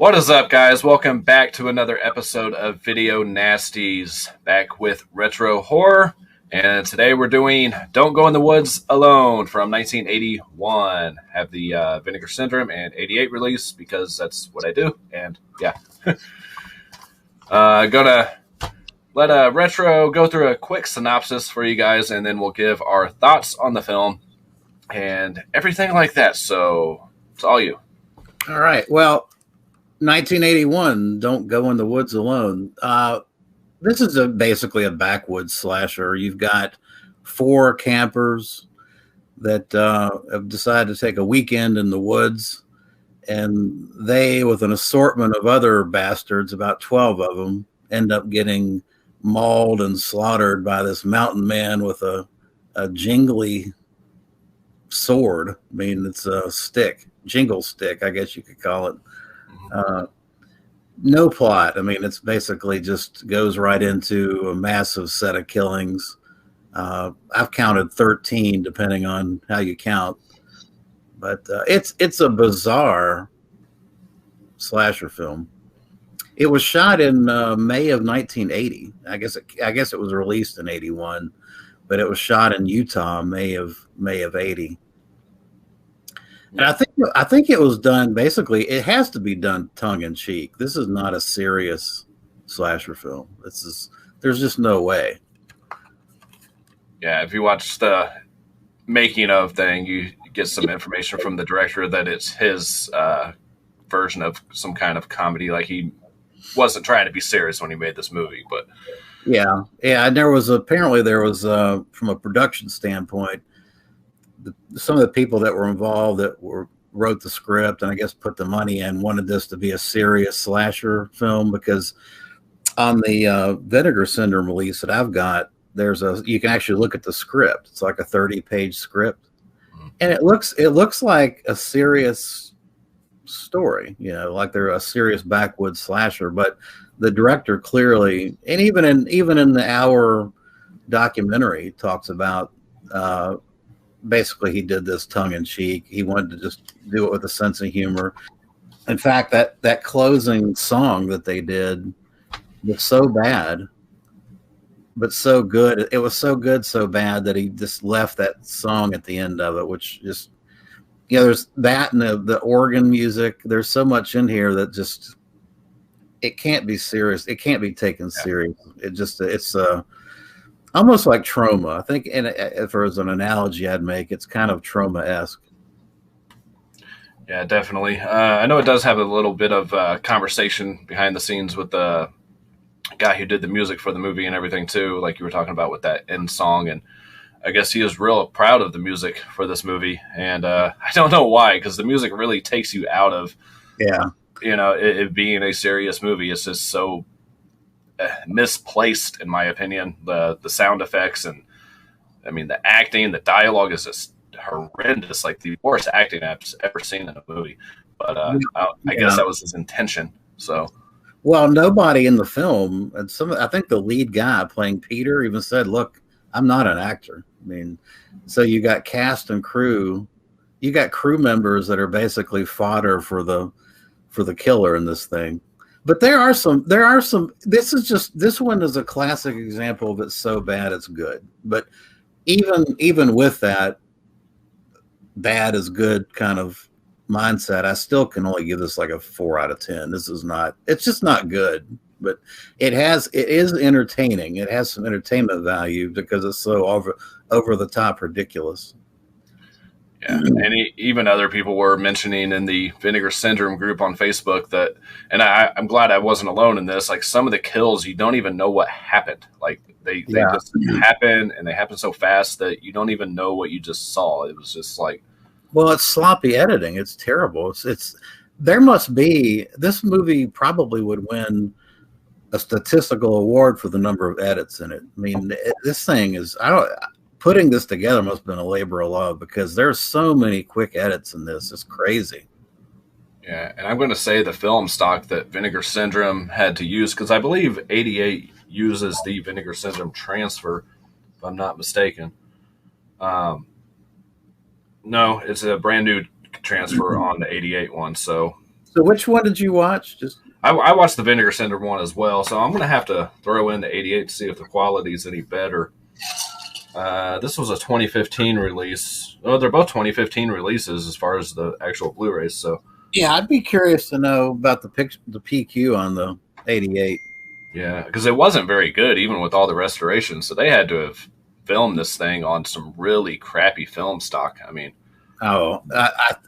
What is up, guys? Welcome back to another episode of Video Nasties, back with retro horror. And today we're doing Don't Go in the Woods Alone from 1981. Have the Vinegar Syndrome and 88 release because that's what I do. And yeah, gonna let Retro go through a quick synopsis for you guys, and then we'll give our thoughts on the film and everything like that. So it's all you. All right. Well, 1981, Don't Go in the Woods Alone. This is basically a backwoods slasher. You've got four campers that have decided to take a weekend in the woods, and they, with an assortment of other bastards, about 12 of them, end up getting mauled and slaughtered by this mountain man with a jingly sword. I mean, it's a stick, jingle stick, I guess you could call it. No plot. I mean, it's basically just goes right into a massive set of killings. I've counted 13, depending on how you count. But it's a bizarre slasher film. It was shot in May of 1980. I guess it was released in 81, but it was shot in Utah, May of 80. And I think it was done, basically, it has to be done tongue in cheek. This is not a serious slasher film. There's just no way. Yeah, if you watch the making of thing, you get some information from the director that it's his version of some kind of comedy. Like, he wasn't trying to be serious when he made this movie, but yeah. And there was from a production standpoint, some of the people that were involved wrote the script and I guess put the money in, wanted this to be a serious slasher film, because on the Vinegar Syndrome release that I've got, you can actually look at the script. It's like a 30-page script, and it looks like a serious story, like they're a serious backwoods slasher. But the director clearly, and even in the hour documentary, talks about basically he did this tongue in cheek. He wanted to just do it with a sense of humor. In fact, that closing song that they did was so bad, but so good. It was so good, so bad that he just left that song at the end of it, which just, there's that and the organ music. There's so much in here that just, it can't be serious. It can't be taken serious. It's almost like Trauma. I think, and if there was an analogy I'd make, it's kind of Trauma-esque. Yeah, definitely. I know it does have a little bit of conversation behind the scenes with the guy who did the music for the movie and everything too, like you were talking about with that end song. And I guess he is real proud of the music for this movie. And I don't know why, because the music really takes you out of, it being a serious movie. It's just so misplaced, in my opinion. The sound effects and, I mean, the acting, the dialogue is just horrendous, like the worst acting I've ever seen in a movie. But I guess that was his intention. So, well, nobody in the film, and I think the lead guy playing Peter even said, "Look, I'm not an actor." I mean, so you got cast and crew, you got crew members that are basically fodder for the killer in this thing. But there are some, this one is a classic example of it's so bad it's good. But even with that bad is good kind of mindset, I still can only give this like a 4 out of 10. It's just not good, but it is entertaining. It has some entertainment value because it's so over the top ridiculous. Yeah, and even other people were mentioning in the Vinegar Syndrome group on Facebook that, and I'm glad I wasn't alone in this, like some of the kills, you don't even know what happened. Like they just happen, and they happen so fast that you don't even know what you just saw. It was just like, well, it's sloppy editing. It's terrible. There must be, this movie probably would win a statistical award for the number of edits in it. I mean, this thing is, putting this together must have been a labor of love, because there's so many quick edits in this. It's crazy. Yeah, and I'm going to say the film stock that Vinegar Syndrome had to use, because I believe 88 uses the Vinegar Syndrome transfer, if I'm not mistaken. No, it's a brand new transfer on the 88 one. So So which one did you watch? Just I watched the Vinegar Syndrome one as well, so I'm gonna have to throw in the '88 to see if the quality is any better. This was a 2015 release. Oh, they're both 2015 releases as far as the actual Blu-rays. So yeah, I'd be curious to know about the PQ on the '88. yeah, because it wasn't very good even with all the restorations. So they had to have filmed this thing on some really crappy film stock. I mean, Oh,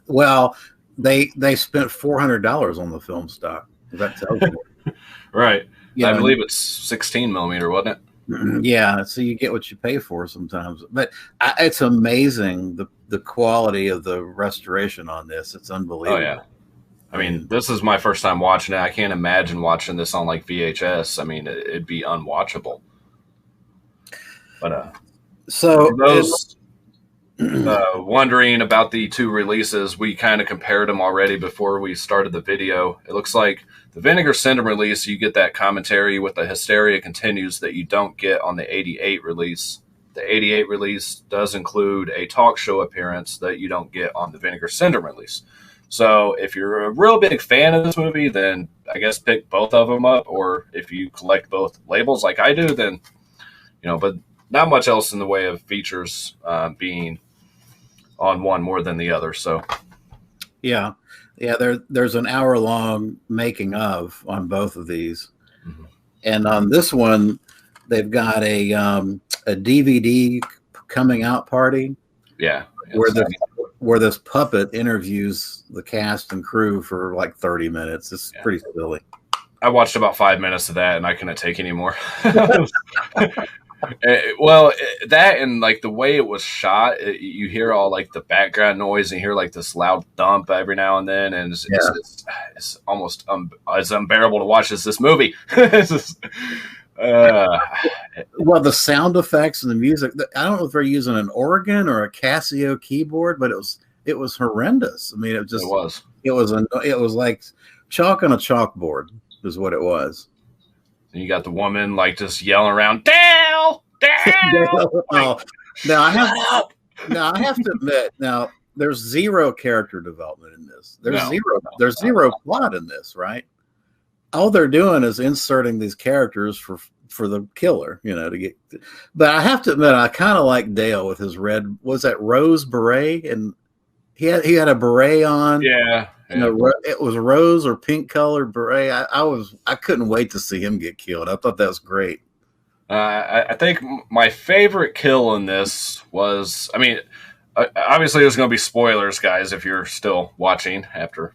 well, they spent $400 on the film stock. That tells you, right? you I know. believe it's 16 millimeter, wasn't it? Yeah, so you get what you pay for sometimes. But it's amazing the quality of the restoration on this. It's Oh yeah. unbelievable. I mean, this is my first time watching it. I can't imagine watching this on like VHS. I mean, it'd be unwatchable. But So for those wondering about the two releases, we kind of compared them already before we started the video. It looks like the Vinegar Syndrome release, you get that commentary with the Hysteria Continues that you don't get on the '88 release. The '88 release does include a talk show appearance that you don't get on the Vinegar Syndrome release. So if you're a real big fan of this movie, then I guess pick both of them up. Or if you collect both labels like I do, then, but not much else in the way of features being on one more than the other. So yeah, yeah. There's an hour long making of on both of these, and on this one, they've got a DVD coming out party. Yeah. Where this puppet interviews the cast and crew for like 30 minutes. It's pretty silly. I watched about 5 minutes of that and I couldn't take anymore. Well, that and like the way it was shot, you hear all like the background noise and you hear like this loud thump every now and then, and it's almost it's unbearable to watch this movie. It's just, well, the sound effects and the music, I don't know if they're using an organ or a Casio keyboard, but it was horrendous. I mean, it was like chalk on a chalkboard is what it was. And you got the woman like just yelling around, Dale. Oh, now I have to admit, now there's zero character development in this. There's zero plot in this, right? All they're doing is inserting these characters for the killer, to get. But I have to admit, I kind of like Dale with his red. Was that rose beret? And he had a beret on. Yeah. It was rose or pink colored beret. I couldn't wait to see him get killed. I thought that was great. I think my favorite kill in this was, I mean, obviously there's going to be spoilers, guys, if you're still watching after,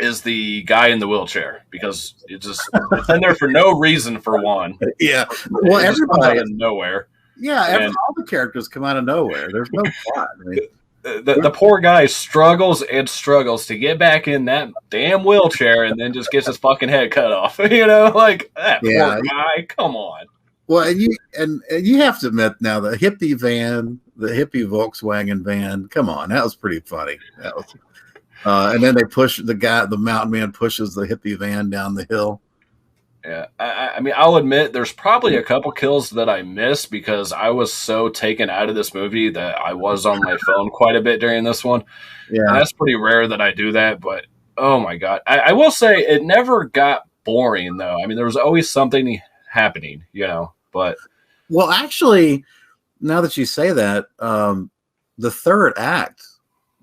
is the guy in the wheelchair, because it's in there for no reason, for one. Yeah. Well, everybody out of nowhere. Yeah. All the characters come out of nowhere. There's no plot. I mean, the poor guy struggles to get back in that damn wheelchair and then just gets his fucking head cut off. Like that poor guy. Come on. Well, and you have to admit now, the hippie Volkswagen van. Come on, that was pretty funny. That was, and then they push the mountain man pushes the hippie van down the hill. Yeah, I mean, I'll admit there's probably a couple kills that I missed because I was so taken out of this movie that I was on my phone quite a bit during this one. Yeah, and that's pretty rare that I do that, but oh my God. I will say it never got boring, though. I mean, there was always something happening, but. Well, actually, now that you say that, the third act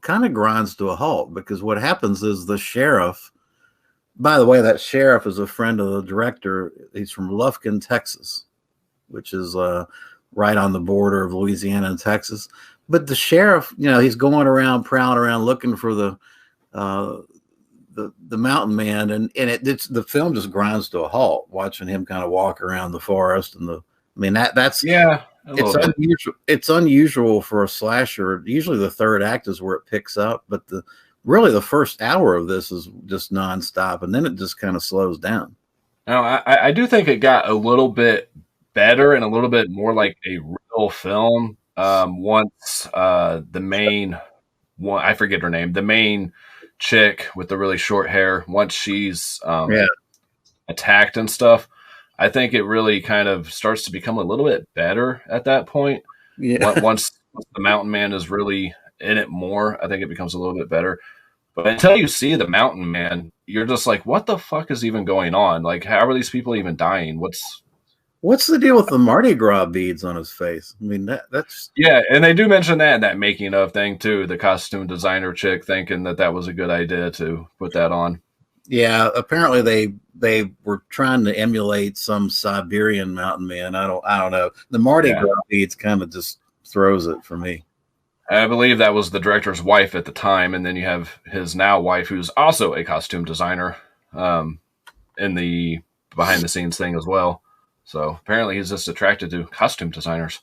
kind of grinds to a halt, because what happens is the sheriff. By the way, that sheriff is a friend of the director. He's from Lufkin, Texas, which is right on the border of Louisiana and Texas. But the sheriff, he's going around, prowling around, looking for the mountain man, and the film just grinds to a halt, watching him kind of walk around the forest that's it's unusual for a slasher. Usually, the third act is where it picks up, but really the first hour of this is just nonstop, and then it just kind of slows down. Now, I do think it got a little bit better and a little bit more like a real film once the main one, I forget her name, the main chick with the really short hair, once she's attacked and stuff, I think it really kind of starts to become a little bit better at that point. Yeah. Once the mountain man is really in it more, I think it becomes a little bit better. But until you see the Mountain Man, you're just like, what the fuck is even going on? Like, how are these people even dying? What's the deal with the Mardi Gras beads on his face? I mean, that's Yeah, and they do mention that making of thing too. The costume designer chick thinking that was a good idea to put that on. yeah. Apparently, they were trying to emulate some Siberian mountain man. I don't know. The Mardi Yeah, Gras beads kind of just throws it for me. I believe that was the director's wife at the time, and then you have his now wife, who's also a costume designer, um, in the behind the scenes thing as well. So apparently, he's just attracted to costume designers.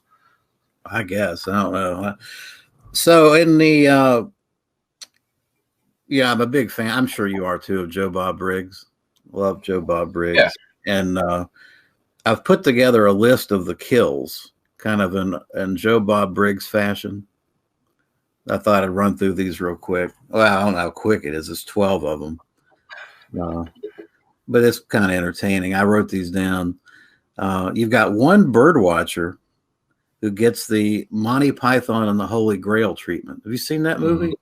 I guess I don't know. So in the yeah, I'm a big fan. I'm sure you are too of Joe Bob Briggs. Love Joe Bob Yeah, Briggs, and I've put together a list of the kills, kind of in Joe Bob Briggs fashion. I thought I'd run through these real quick. Well, I don't know how quick it is. It's 12 of them, uh, but it's kind of entertaining. I wrote these down. You've got one bird watcher who gets the Monty Python and the Holy Grail treatment. Have you seen that movie? mm-hmm.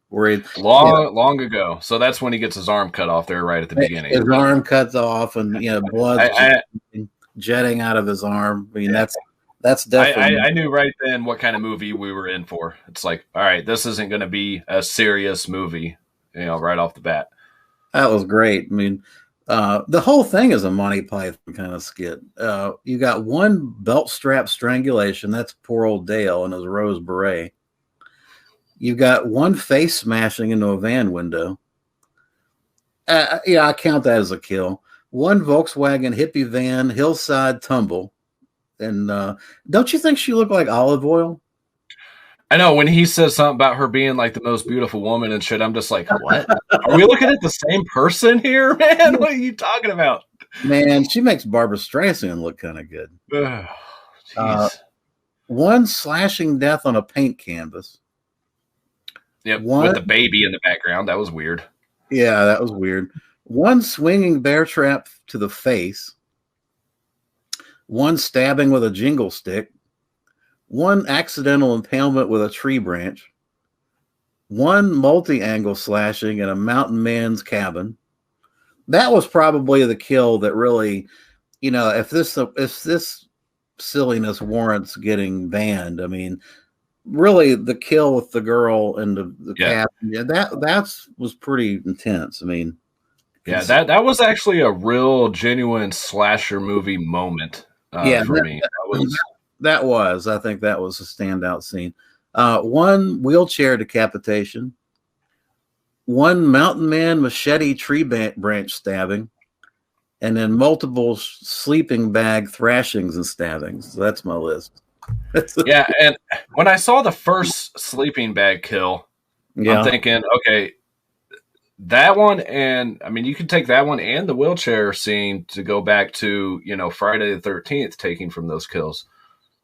Where he, long ago. So that's when he gets his arm cut off there, right at the beginning. his arm cuts off, and blood's jetting out of his arm. I mean, yeah. that's definitely. I knew right then what kind of movie we were in for. It's like, all right, this isn't going to be a serious movie, right off the bat. That was great. I mean, the whole thing is a Monty Python kind of skit. You got one belt strap strangulation. That's poor old Dale in his rose beret. You've got one face smashing into a van window. Yeah, I count that as a kill. One Volkswagen hippie van hillside tumble. And don't you think she looked like olive oil? I know when he says something about her being like the most beautiful woman and shit, I'm just like, what? Are we looking at the same person here, man? What are you talking about? Man, she makes Barbara Streisand look kind of good. Jeez. One slashing death on a paint canvas. Yep, with the baby in the background. That was weird. Yeah, that was weird. One swinging bear trap to the face. One stabbing with a jingle stick. One accidental impalement with a tree branch. One multi-angle slashing in a mountain man's cabin. That was probably the kill that really, if this silliness warrants getting banned, I mean, really the kill with the girl and the cabin, that was pretty intense. I mean, yeah, that was actually a real genuine slasher movie moment for me. That was, I think that was a standout scene. One wheelchair decapitation, one mountain man machete tree branch stabbing, and then multiple sleeping bag thrashings and stabbings. So that's my list. Yeah, and when I saw the first sleeping bag kill, I'm thinking, okay, that one, and I mean, you could take that one and the wheelchair scene to go back to, Friday the 13th, taking from those kills.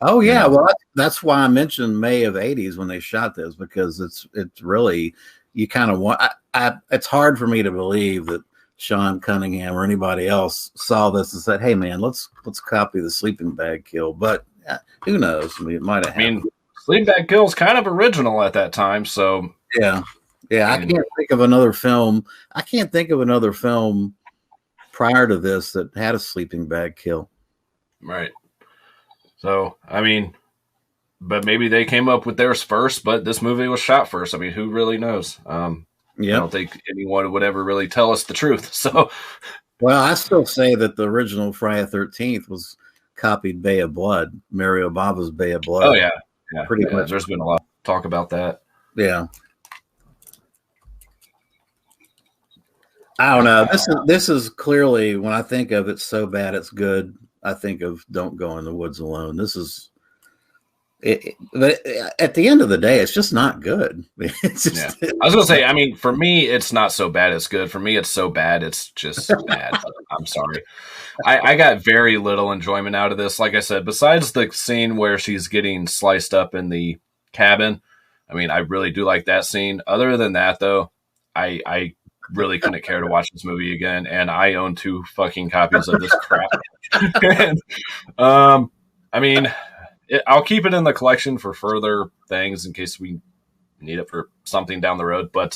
Oh yeah, well that's why I mentioned May of '80s when they shot this, because it's really, you kind of want. It's hard for me to believe that Sean Cunningham or anybody else saw this and said, "Hey man, let's copy the sleeping bag kill." But who knows? I mean, it might have. I mean, sleeping bag kill is kind of original at that time, so yeah. I can't think of another film. I can't think of another film prior to this that had a sleeping bag kill. Right. So, I mean, but maybe they came up with theirs first, but this movie was shot first. I mean, who really knows? I don't think anyone would ever really tell us the truth. So, well, I still say that the original Friday the 13th was copied Bay of Blood, Mario Bava's Bay of Blood. Oh, yeah. Pretty much. There's been a lot of talk about that. Yeah. I don't know. This is clearly, when I think of It's So Bad It's Good, I think of Don't Go in the Woods Alone. This is, but at the end of the day, it's just not good. It's just, I was going to say, I mean, for me, it's not so bad it's good. For me, it's so bad it's just bad. I'm sorry. I got very little enjoyment out of this. Like I said, besides the scene where she's getting sliced up in the cabin, I mean, I really do like that scene. Other than that, though, I really couldn't care to watch this movie again, and I own 2 fucking copies of this crap. And, I mean, I'll keep it in the collection for further things in case we need it for something down the road. But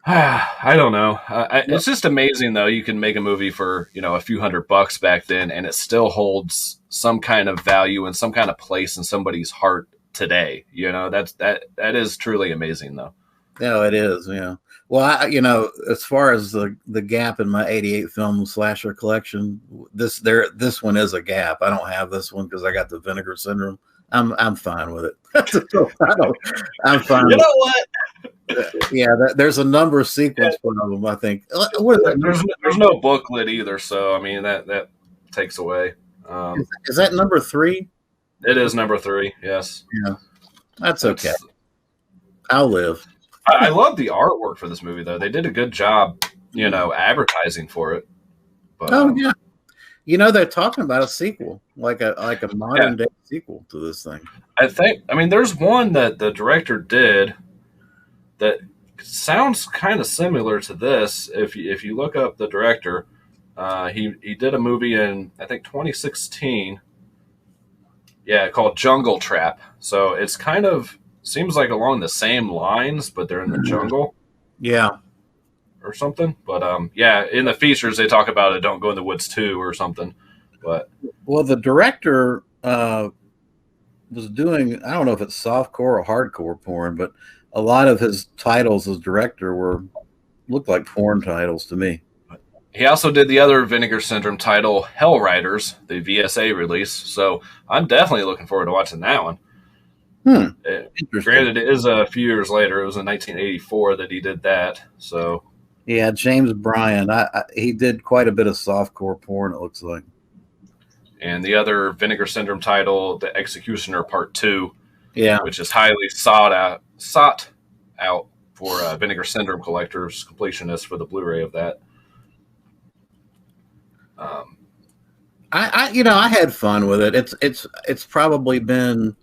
I don't know. It's just amazing, though. You can make a movie for a few $100 back then, and it still holds some kind of value and some kind of place in somebody's heart today. That is truly amazing, though. No, it is. Yeah. Well, as far as the gap in my '88 film slasher collection, this one is a gap. I don't have this one because I got the Vinegar Syndrome. I'm fine with it. I'm fine. You know what? Yeah, there's a number of sequence problem. I think. What is that? There's no booklet either, so I mean that takes away. Is that number 3? It is number 3. Yes. Yeah, that's okay. I'll live. I love the artwork for this movie, though. They did a good job, advertising for it. But, yeah. They're talking about a sequel, like a modern day sequel to this thing. I mean, there's one that the director did that sounds kind of similar to this. If you look up the director, he did a movie in, I think, 2016. Yeah, called Jungle Trap. So it's kind of seems like along the same lines, but they're in the jungle. Yeah. Or something. But yeah, in the features they talk about it, Don't Go in the Woods 2 or something. But well, the director was doing, I don't know if it's softcore or hardcore porn, but a lot of his titles as director looked like porn titles to me. He also did the other Vinegar Syndrome title, Hell Riders, the VSA release. So I'm definitely looking forward to watching that one. Granted, it is a few years later. It was in 1984 that he did that. So yeah, James Bryan. He did quite a bit of softcore porn, it looks like. And the other Vinegar Syndrome title, The Executioner Part 2, which is highly sought out for Vinegar Syndrome collectors, completionists for the Blu-ray of that. I had fun with it. It's probably been,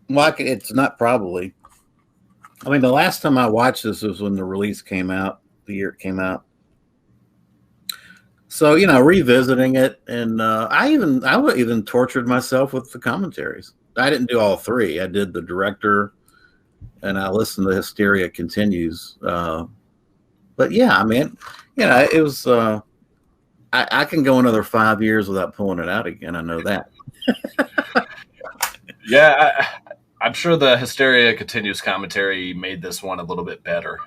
well, it's not probably. I mean, the last time I watched this was when the release came out, the year it came out. So, revisiting it, and I even tortured myself with the commentaries. I didn't do all 3. I did the director, and I listened to Hysteria Continues. But yeah, I mean, it was. I can go another 5 years without pulling it out again. I know that. Yeah, I'm sure the Hysteria Continues commentary made this one a little bit better.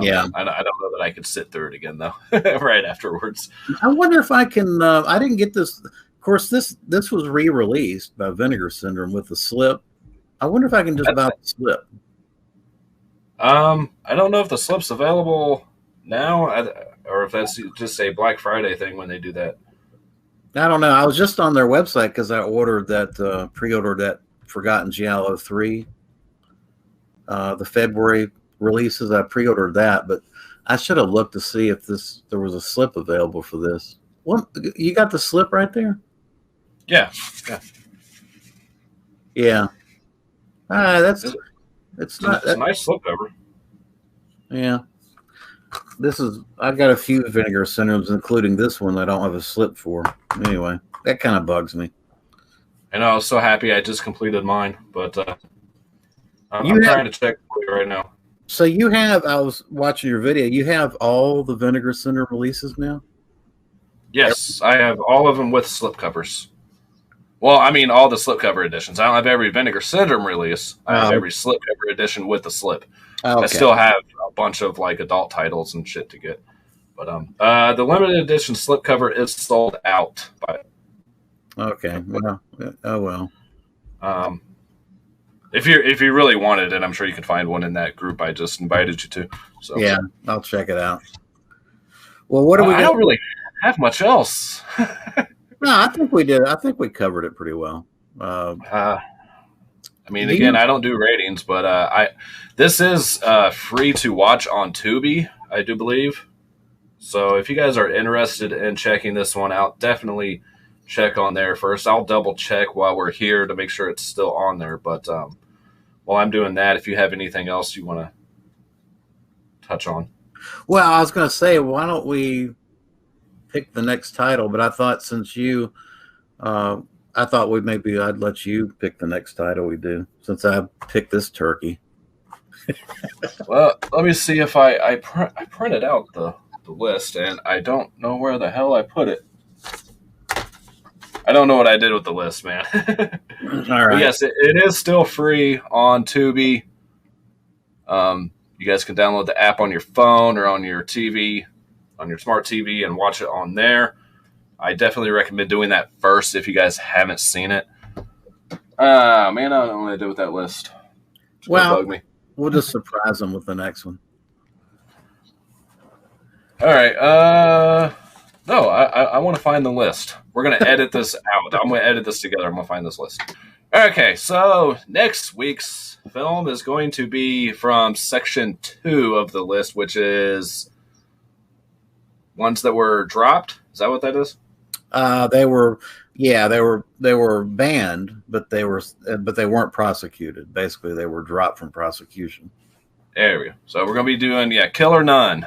Yeah. I don't know that I could sit through it again, though, right afterwards. I wonder if I can, I didn't get this. Of course, this was re-released by Vinegar Syndrome with the slip. I wonder if I can just buy the slip. I don't know if the slip's available now, or if that's just a Black Friday thing when they do that. I don't know. I was just on their website because I ordered that, pre-ordered that Forgotten Giallo 3. The February releases, I pre-ordered that, but I should have looked to see if there was a slip available for this. What, you got the slip right there? Yeah. It's a nice slip cover. Yeah. I've got a few Vinegar Syndromes, including this one I don't have a slip for. Anyway, that kind of bugs me. And I was so happy I just completed mine, but I'm trying to check for you right now. So I was watching your video, you have all the Vinegar Syndrome releases now? Yes, I have all of them with slipcovers. Well, I mean, all the slipcover editions. I don't have every Vinegar Syndrome release. I have every slipcover edition with the slip. Okay. I still have a bunch of like adult titles and shit to get. But the limited edition slipcover is sold out. Okay. Well, oh well. If you really wanted it, I'm sure you can find one in that group I just invited you to. So yeah, I'll check it out. Well, what do we? I don't really have much else. No, I think we did. I think we covered it pretty well. I mean, again, I don't do ratings, but this is free to watch on Tubi, I do believe. So if you guys are interested in checking this one out, definitely check on there first. I'll double check while we're here to make sure it's still on there. But while I'm doing that, if you have anything else you want to touch on. Well, I was going to say, why don't we pick the next title? But I thought since you, I'd let you pick the next title we do, since I picked this turkey. Well, let me see if I printed out the list, and I don't know where the hell I put it. I don't know what I did with the list, man. All But right. yes, it is still free on Tubi. You guys can download the app on your phone or on your TV, on your smart TV, and watch it on there. I definitely recommend doing that first if you guys haven't seen it. Man, I don't know what I did with that list. It's gonna Well, bug me. we'll just surprise them with the next one. All right. No, I want to find the list. We're gonna edit this out. I'm gonna edit this together. I'm gonna find this list. Okay, so next week's film is going to be from section 2 of the list, which is ones that were dropped. Is that what that is? They were, yeah, they were banned, but they weren't prosecuted. Basically, they were dropped from prosecution. There we go. So we're gonna be doing Kill or None.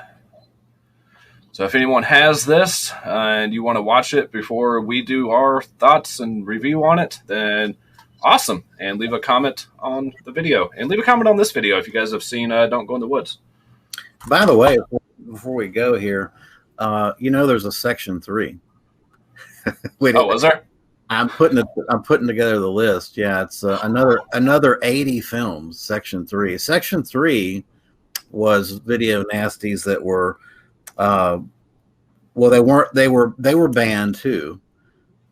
So if anyone has this and you want to watch it before we do our thoughts and review on it, then awesome. And leave a comment on the video. And leave a comment on this video if you guys have seen Don't Go in the Woods. By the way, before we go here, there's a section 3. Oh, was there? I'm putting together the list. Yeah, it's another 80 films. Section 3. Section 3 was video nasties that were, well, they were banned too.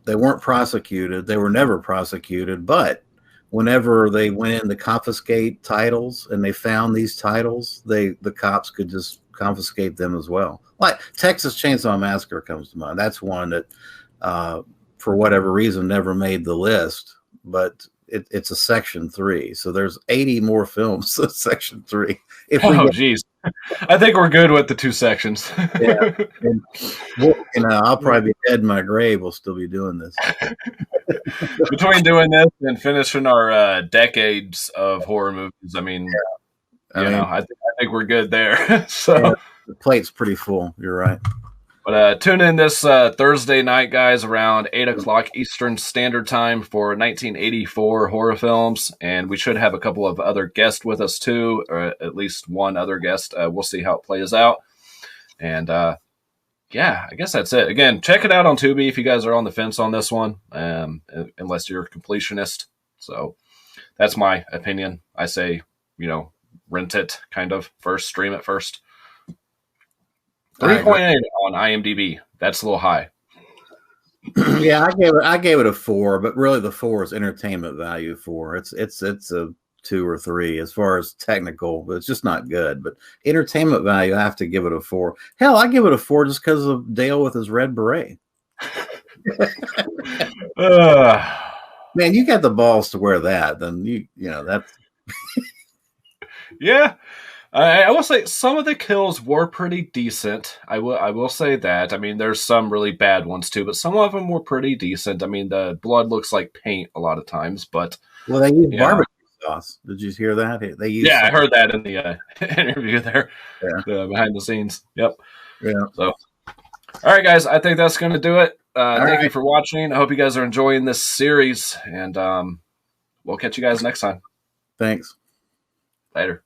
They weren't prosecuted. They were never prosecuted. But whenever they went in to confiscate titles and they found these titles, the cops could just confiscate them as well. Like Texas Chainsaw Massacre comes to mind. That's one that, for whatever reason, never made the list. But it's a section 3. So there's 80 more films in section 3. Geez. I think we're good with the 2 sections. Yeah. And, I'll probably be dead in my grave. We'll still be doing this. Between doing this and finishing our decades of horror movies, I mean, I think we're good there. So yeah, the plate's pretty full. You're right. But tune in this Thursday night, guys, around 8 o'clock Eastern Standard Time for 1984 horror films. And we should have a couple of other guests with us, too, or at least one other guest. We'll see how it plays out. And, yeah, I guess that's it. Again, check it out on Tubi if you guys are on the fence on this one, unless you're a completionist. So that's my opinion. I say, rent it kind of first, stream it first. 3.8 on IMDb. That's a little high. Yeah, I gave it a 4, but really the 4 is entertainment value 4. It's a 2 or 3 as far as technical, but it's just not good. But entertainment value, I have to give it a 4. Hell, I give it a 4 just because of Dale with his red beret. Man, you got the balls to wear that, then that's yeah. I will say some of the kills were pretty decent. I will say that. I mean, there's some really bad ones too, but some of them were pretty decent. I mean, the blood looks like paint a lot of times, but they use barbecue sauce. Did you hear that? They use I heard that in the interview there, behind the scenes. Yep. Yeah. So, all right, guys, I think that's going to do it. Thank you for watching. I hope you guys are enjoying this series, and we'll catch you guys next time. Thanks. Later.